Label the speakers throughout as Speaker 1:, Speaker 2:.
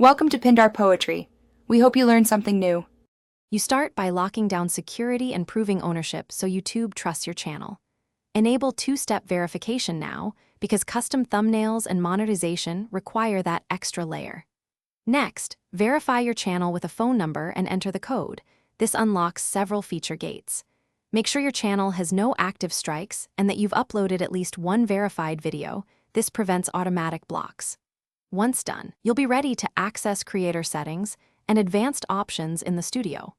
Speaker 1: Welcome to Pindar Poetry. We hope you learned something new.
Speaker 2: You start by locking down security and proving ownership so YouTube trusts your channel. Enable two-step verification now because custom thumbnails and monetization require that extra layer. Next, verify your channel with a phone number and enter the code. This unlocks several feature gates. Make sure your channel has no active strikes and that you've uploaded at least one verified video. This prevents automatic blocks. Once done, you'll be ready to access creator settings and advanced options in the studio.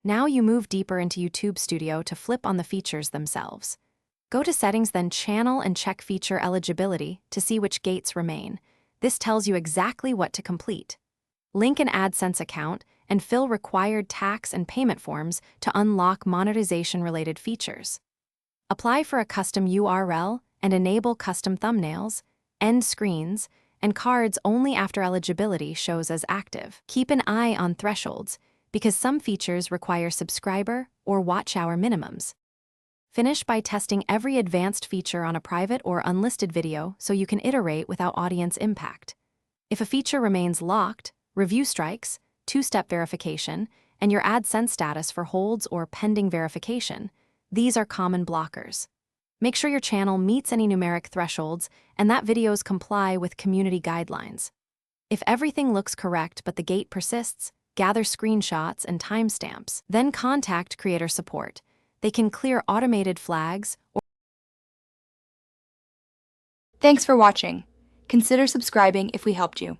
Speaker 2: Now you move deeper into YouTube Studio to flip on the features themselves. Go to Settings, then Channel, and check Feature Eligibility to see which gates remain. This tells you exactly what to complete. Link an AdSense account and fill required tax and payment forms to unlock monetization-related features. Apply for a custom URL and enable custom thumbnails, end screens, and cards only after eligibility shows as active. Keep an eye on thresholds, because some features require subscriber or watch hour minimums. Finish by testing every advanced feature on a private or unlisted video so you can iterate without audience impact. If a feature remains locked, review strikes, two-step verification, and your AdSense status for holds or pending verification, these are common blockers. Make sure your channel meets any numeric thresholds and that videos comply with community guidelines. If everything looks correct but the gate persists, gather screenshots and timestamps. Then contact creator support. They can clear automated flags or...
Speaker 1: Thanks for watching. Consider subscribing if we helped you.